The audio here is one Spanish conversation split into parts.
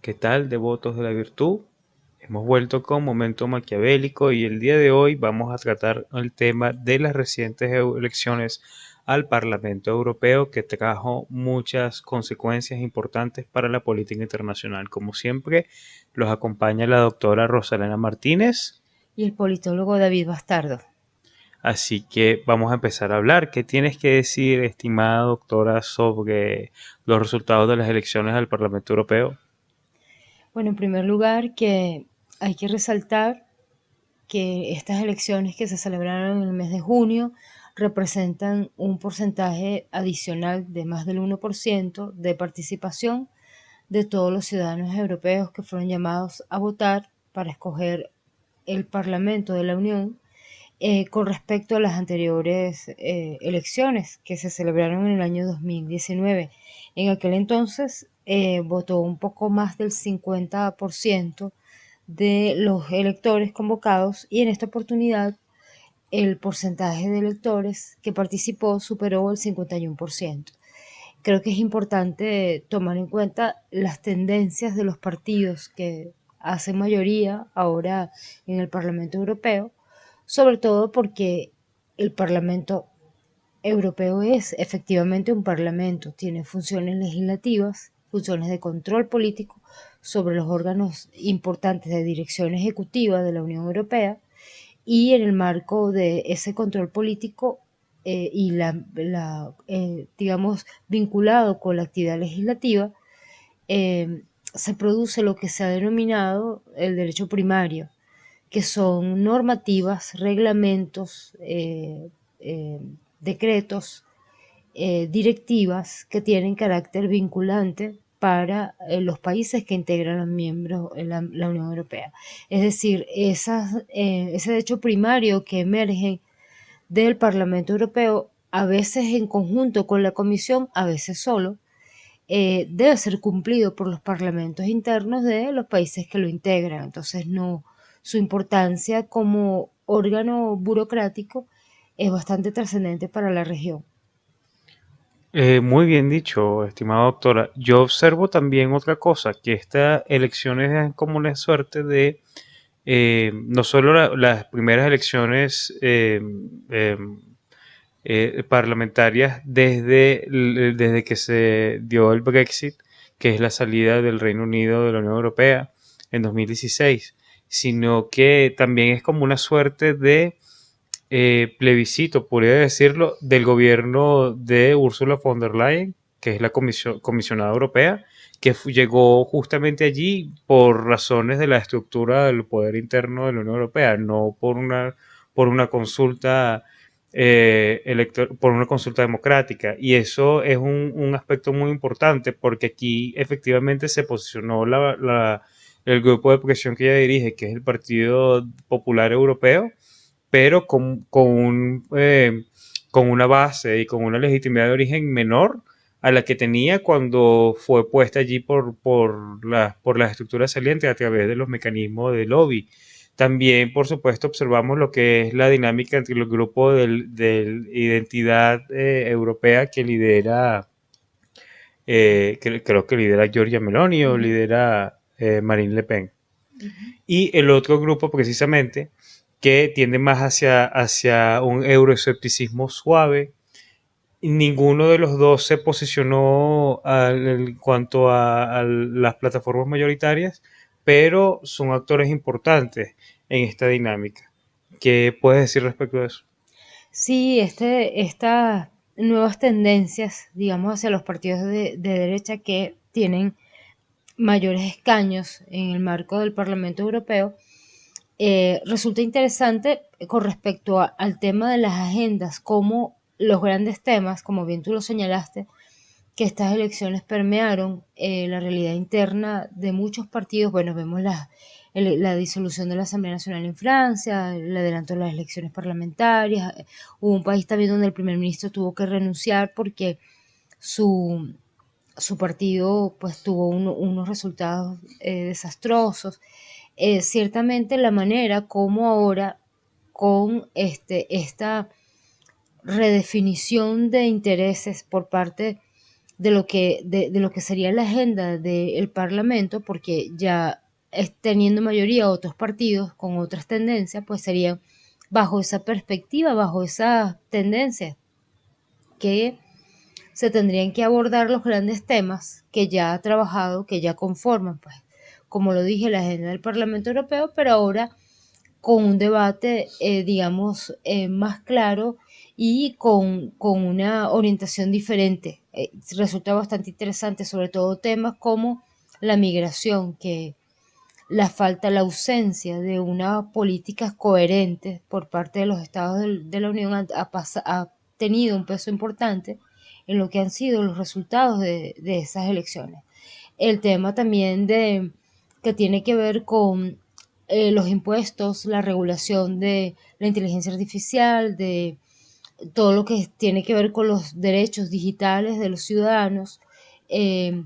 ¿Qué tal, devotos de la virtud? Hemos vuelto con Momento Maquiavélico y el día de hoy vamos a tratar el tema de las recientes elecciones al Parlamento Europeo que trajo muchas consecuencias importantes para la política internacional. Como siempre, los acompaña la doctora Rosalena Martínez. Y el politólogo David Bastardo. Así que vamos a empezar a hablar. ¿Qué tienes que decir, estimada doctora, sobre los resultados de las elecciones al Parlamento Europeo? Bueno, en primer lugar, que hay que resaltar que estas elecciones que se celebraron en el mes de junio representan un porcentaje adicional de más del 1% de participación de todos los ciudadanos europeos que fueron llamados a votar para escoger el Parlamento de la Unión con respecto a las anteriores elecciones que se celebraron en el año 2019. En aquel entonces votó un poco más del 50% de los electores convocados y en esta oportunidad el porcentaje de electores que participó superó el 51%. Creo que es importante tomar en cuenta las tendencias de los partidos que hacen mayoría ahora en el Parlamento Europeo, sobre todo porque el Parlamento Europeo es efectivamente un parlamento, tiene funciones legislativas, funciones de control político sobre los órganos importantes de dirección ejecutiva de la Unión Europea y en el marco de ese control político digamos, vinculado con la actividad legislativa, se produce lo que se ha denominado el derecho primario, que son normativas, reglamentos, eh, decretos, directivas que tienen carácter vinculante para los países que integran los miembros en la Unión Europea. Es decir, ese derecho primario que emerge del Parlamento Europeo, a veces en conjunto con la Comisión, a veces solo, debe ser cumplido por los parlamentos internos de los países que lo integran. Entonces, no, su importancia como órgano burocrático es bastante trascendente para la región. Muy bien dicho, estimada doctora. Yo observo también otra cosa, que estas elecciones es como una suerte de, no solo las primeras elecciones parlamentarias desde que se dio el Brexit, que es la salida del Reino Unido de la Unión Europea en 2016, sino que también es como una suerte de plebiscito, podría decirlo, del gobierno de Ursula von der Leyen, que es la comisionada europea, que llegó justamente allí por razones de la estructura del poder interno de la Unión Europea, no por una consulta por una consulta democrática. Y eso es un aspecto muy importante porque aquí efectivamente se posicionó el grupo de presión que ella dirige, que es el Partido Popular Europeo, pero con una base y con una legitimidad de origen menor a la que tenía cuando fue puesta allí por las estructuras salientes a través de los mecanismos de lobby. También, por supuesto, observamos lo que es la dinámica entre el grupo de identidad europea que lidera, creo que lidera Giorgia Meloni o Ujú, lidera Marine Le Pen. ujú. Y el otro grupo, precisamente, que tiende más hacia un euroescepticismo suave. Ninguno de los dos se posicionó en cuanto a las plataformas mayoritarias, pero son actores importantes en esta dinámica. ¿Qué puedes decir respecto a eso? Sí, estas nuevas tendencias, digamos, hacia los partidos de derecha que tienen mayores escaños en el marco del Parlamento Europeo, resulta interesante con respecto al tema de las agendas, como los grandes temas, como bien tú lo señalaste, que estas elecciones permearon la realidad interna de muchos partidos. Bueno, vemos la disolución de la Asamblea Nacional en Francia, el adelanto de las elecciones parlamentarias. Hubo un país también donde el primer ministro tuvo que renunciar porque su, su partido pues tuvo unos resultados desastrosos. Ciertamente la manera como ahora con esta redefinición de intereses por parte de lo que sería la agenda del Parlamento, porque ya teniendo mayoría otros partidos con otras tendencias, pues serían bajo esa perspectiva, bajo esas tendencias que se tendrían que abordar los grandes temas que ya ha trabajado, que ya conforman, pues, como lo dije, la agenda del Parlamento Europeo, pero ahora con un debate, digamos, más claro y con una orientación diferente. Resulta bastante interesante, sobre todo temas como la migración, que la falta, la ausencia de unas políticas coherentes por parte de los estados de la Unión ha tenido un peso importante en lo que han sido los resultados de esas elecciones. El tema también de que tiene que ver con los impuestos, la regulación de la inteligencia artificial, de todo lo que tiene que ver con los derechos digitales de los ciudadanos. eh,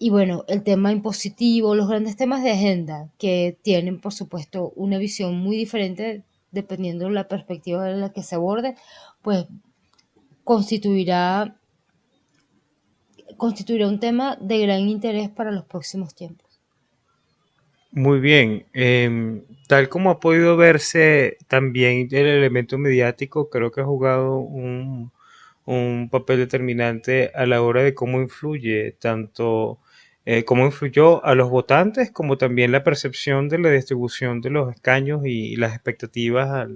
y bueno, el tema impositivo, los grandes temas de agenda que tienen, por supuesto, una visión muy diferente dependiendo de la perspectiva en la que se aborde, pues constituirá, constituirá un tema de gran interés para los próximos tiempos. Muy bien. Tal como ha podido verse también el elemento mediático, creo que ha jugado un papel determinante a la hora de cómo influye tanto cómo influyó a los votantes como también la percepción de la distribución de los escaños y las expectativas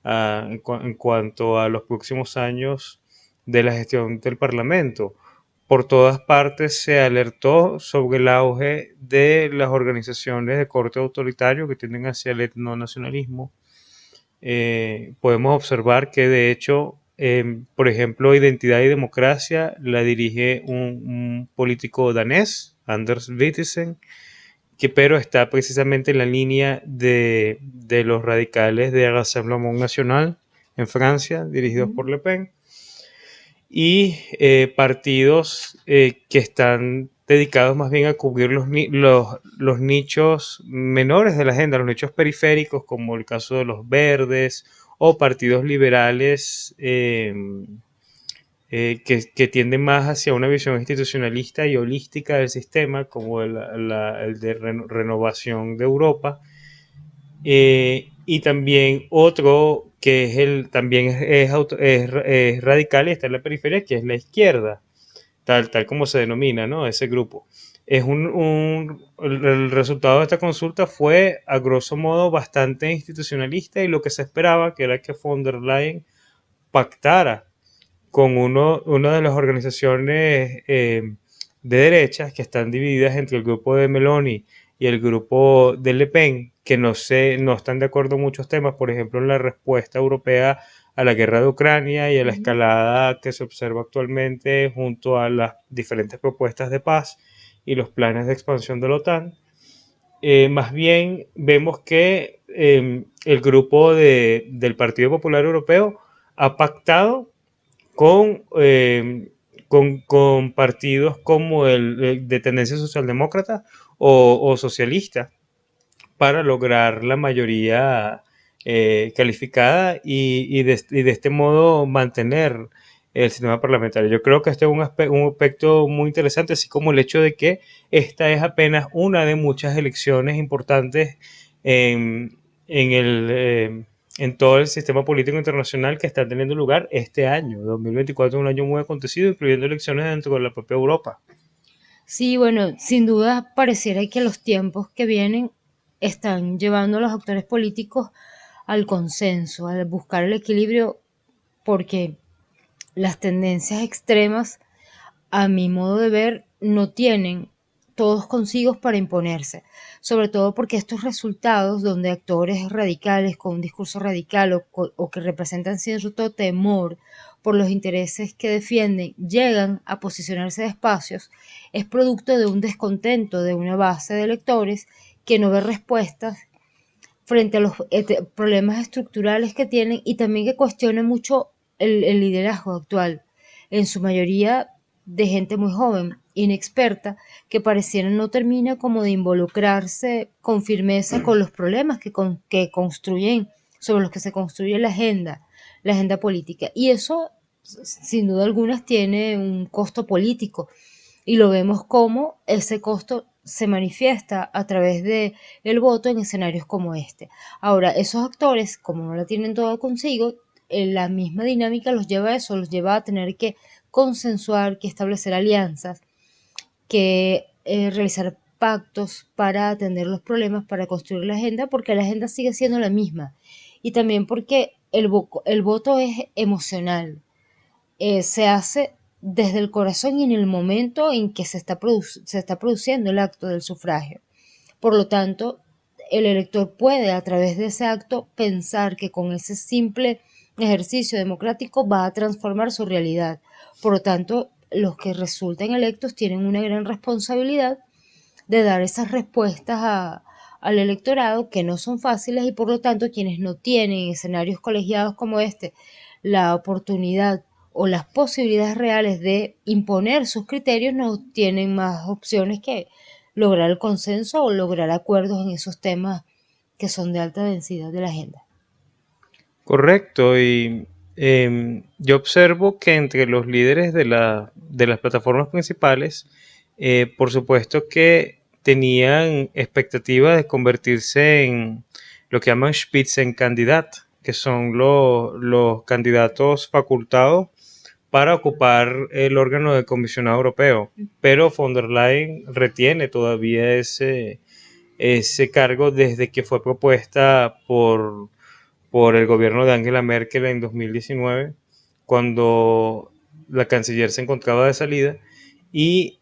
en cuanto a los próximos años de la gestión del Parlamento. Por todas partes se alertó sobre el auge de las organizaciones de corte autoritario que tienden hacia el etnonacionalismo. Podemos observar que de hecho, por ejemplo, Identidad y Democracia la dirige un político danés, Anders Wittisen, que pero está precisamente en la línea de los radicales de Rassemblement National en Francia, dirigidos por Le Pen, y partidos que están dedicados más bien a cubrir los nichos menores de la agenda, los nichos periféricos, como el caso de los verdes o partidos liberales que tienden más hacia una visión institucionalista y holística del sistema, como el de renovación de Europa. Y también otro que es también es radical y está en la periferia, que es la izquierda, tal como se denomina, ¿no? Ese grupo. El resultado de esta consulta fue, a grosso modo, bastante institucionalista y lo que se esperaba, que era que von der Leyen pactara con una de las organizaciones de derechas que están divididas entre el grupo de Meloni y el grupo de Le Pen, que no están de acuerdo en muchos temas, por ejemplo, en la respuesta europea a la guerra de Ucrania y a la escalada que se observa actualmente junto a las diferentes propuestas de paz y los planes de expansión de la OTAN. Más bien vemos que el grupo del Partido Popular Europeo ha pactado con, con partidos como el de tendencia socialdemócrata o socialista para lograr la mayoría calificada y de este modo mantener el sistema parlamentario. Yo creo que este es un aspecto muy interesante, así como el hecho de que esta es apenas una de muchas elecciones importantes en en todo el sistema político internacional que está teniendo lugar este año. 2024 es un año muy acontecido, incluyendo elecciones dentro de la propia Europa. Sí, bueno, sin duda pareciera que los tiempos que vienen están llevando a los actores políticos al consenso, al buscar el equilibrio, porque las tendencias extremas, a mi modo de ver, no tienen todos consigos para imponerse, sobre todo porque estos resultados donde actores radicales con un discurso radical o que representan cierto temor por los intereses que defienden llegan a posicionarse de espacios, es producto de un descontento de una base de electores que no ve respuestas frente a los problemas estructurales que tienen y también que cuestionen mucho el liderazgo actual, en su mayoría de gente muy joven, inexperta, que pareciera no termina como de involucrarse con firmeza con los problemas que construyen, sobre los que se construye la agenda política. Y eso sin duda algunas tiene un costo político y lo vemos como ese costo se manifiesta a través de el voto en escenarios como este. Ahora, esos actores, como no la tienen todo consigo, la misma dinámica los lleva a eso, los lleva a tener que consensuar, que establecer alianzas, que realizar pactos para atender los problemas, para construir la agenda, porque la agenda sigue siendo la misma. Y también porque el voto es emocional, se hace desde el corazón y en el momento en que se está produciendo el acto del sufragio. Por lo tanto, el elector puede a través de ese acto pensar que con ese simple ejercicio democrático va a transformar su realidad. Por lo tanto, los que resultan electos tienen una gran responsabilidad de dar esas respuestas al electorado que no son fáciles y por lo tanto quienes no tienen escenarios colegiados como este la oportunidad o las posibilidades reales de imponer sus criterios no tienen más opciones que lograr el consenso o lograr acuerdos en esos temas que son de alta densidad de la agenda. Correcto, y yo observo que entre los líderes de las plataformas principales, por supuesto que tenían expectativa de convertirse en lo que llaman Spitzenkandidat, que son los candidatos facultados para ocupar el órgano de comisionado europeo. Pero von der Leyen retiene todavía ese cargo desde que fue propuesta por el gobierno de Angela Merkel en 2019, cuando la canciller se encontraba de salida. Y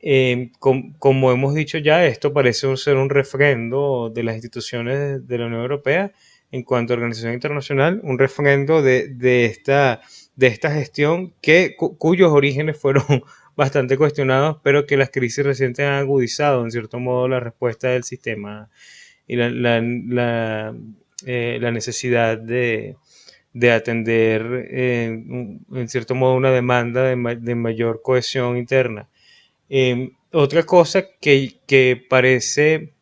como hemos dicho ya, esto parece ser un refrendo de las instituciones de la Unión Europea en cuanto a organización internacional, un refrendo de esta gestión cuyos orígenes fueron bastante cuestionados, pero que las crisis recientes han agudizado en cierto modo la respuesta del sistema y la necesidad de atender en cierto modo una demanda de mayor cohesión interna. Otra cosa que parece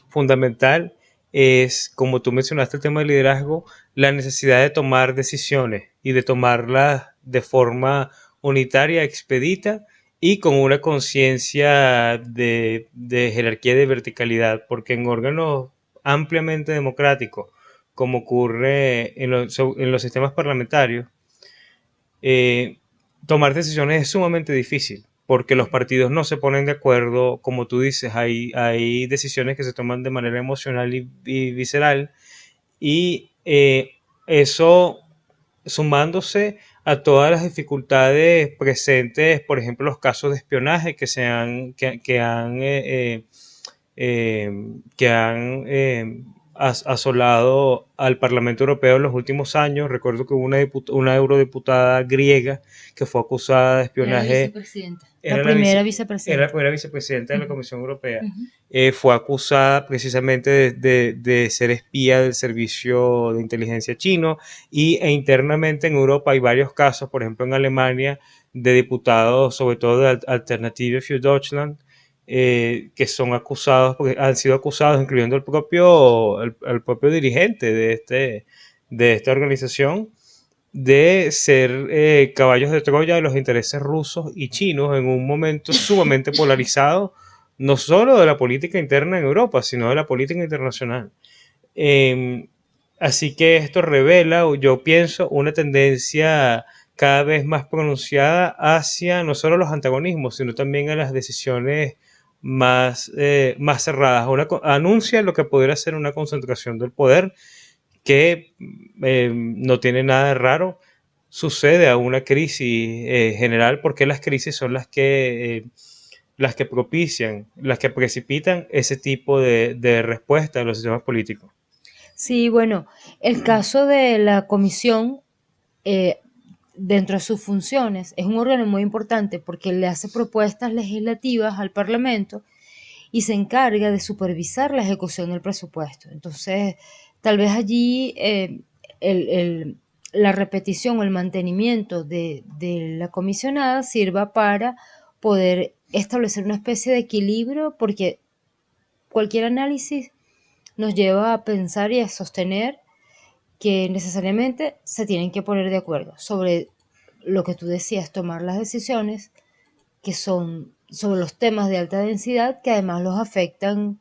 fundamental es, como tú mencionaste el tema del liderazgo, la necesidad de tomar decisiones y de tomarlas de forma unitaria, expedita y con una conciencia de jerarquía y de verticalidad, porque en órganos ampliamente democráticos, como ocurre en los sistemas parlamentarios, eh, tomar decisiones es sumamente difícil porque los partidos no se ponen de acuerdo, como tú dices, hay decisiones que se toman de manera emocional y visceral y eso sumándose a todas las dificultades presentes, por ejemplo, los casos de espionaje que han asolado al Parlamento Europeo en los últimos años. Recuerdo que hubo una eurodiputada griega que fue acusada de Era la espionaje, vicepresidenta, la era primera era la vicepresidenta. primera vicepresidenta de la Ujú, Comisión Europea. ujú. Fue acusada precisamente de ser espía del servicio de inteligencia chino e internamente en Europa hay varios casos, por ejemplo en Alemania, de diputados, sobre todo de Alternative für Deutschland, que son acusados, porque han sido acusados, incluyendo el propio dirigente de esta organización, de ser caballos de Troya de los intereses rusos y chinos en un momento sumamente polarizado, no solo de la política interna en Europa, sino de la política internacional. Eh, Así que esto revela, yo pienso, una tendencia cada vez más pronunciada hacia no solo los antagonismos, sino también a las decisiones más cerradas. Anuncia lo que podría ser una concentración del poder que no tiene nada de raro, sucede a una crisis general porque las crisis son las que propician, las que precipitan ese tipo de respuesta de los sistemas políticos. Sí, bueno, el caso de la comisión, eh, dentro de sus funciones, es un órgano muy importante porque le hace propuestas legislativas al Parlamento y se encarga de supervisar la ejecución del presupuesto. Entonces, tal vez allí el, el, la repetición o el mantenimiento de la comisionada sirva para poder establecer una especie de equilibrio, porque cualquier análisis nos lleva a pensar y a sostener que necesariamente se tienen que poner de acuerdo sobre lo que tú decías, tomar las decisiones que son sobre los temas de alta densidad que además los afectan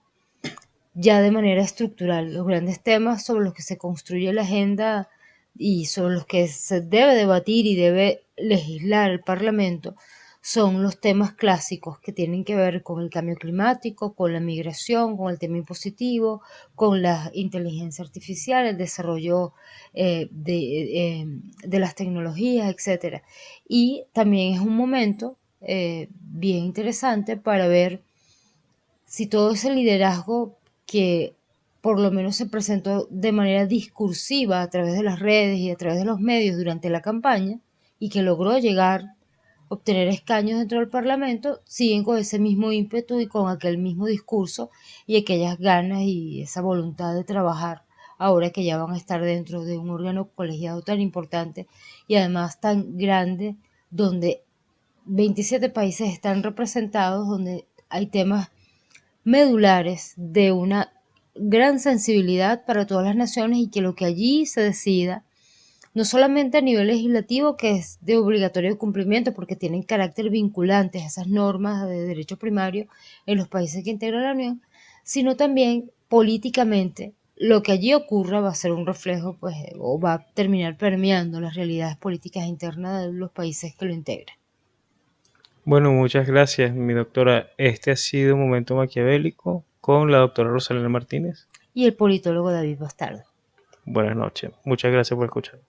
ya de manera estructural. Los grandes temas sobre los que se construye la agenda y sobre los que se debe debatir y debe legislar el Parlamento son los temas clásicos que tienen que ver con el cambio climático, con la migración, con el tema impositivo, con la inteligencia artificial, el desarrollo de las tecnologías, etcétera. Y también es un momento bien interesante para ver si todo ese liderazgo que por lo menos se presentó de manera discursiva a través de las redes y a través de los medios durante la campaña y que logró llegar, obtener escaños dentro del Parlamento, siguen con ese mismo ímpetu y con aquel mismo discurso y aquellas ganas y esa voluntad de trabajar ahora que ya van a estar dentro de un órgano colegiado tan importante y además tan grande, donde 27 países están representados, donde hay temas medulares de una gran sensibilidad para todas las naciones y que lo que allí se decida, no solamente a nivel legislativo, que es de obligatorio cumplimiento porque tienen carácter vinculante a esas normas de derecho primario en los países que integran la Unión, sino también políticamente. Lo que allí ocurra va a ser un reflejo, pues, o va a terminar permeando las realidades políticas internas de los países que lo integran. Bueno, muchas gracias, mi doctora. Este ha sido un momento maquiavélico con la doctora Rosalena Martínez. Y el politólogo David Bastardo. Buenas noches. Muchas gracias por escuchar.